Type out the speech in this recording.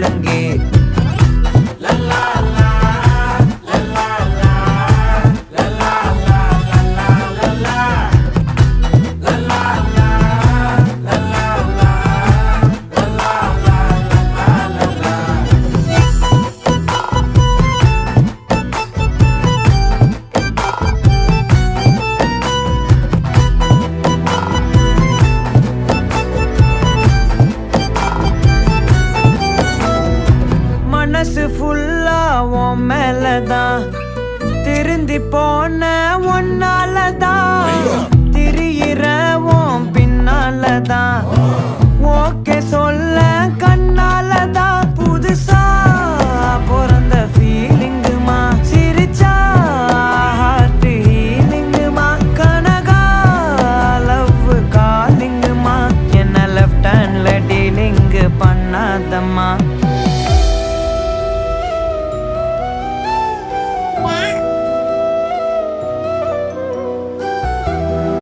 முழங்கே. மனசு ஃபுல்லா உன் மேலதான், திருந்தி போன ஒன்னாலதான், திரியிற உன் பின்னாலதான், ஓகே சொல்ல கண்ணாலதான். புதுசா பிறந்த ஃபீலிங்குமா, சிரிச்சா ஹார்ட் ஹீலிங்குமா, கனகா லவ் காலிங்குமா, என்ன லெஃப்ட் ஹேண்ட்ல டீலிங்கு பண்ணாதம்மா.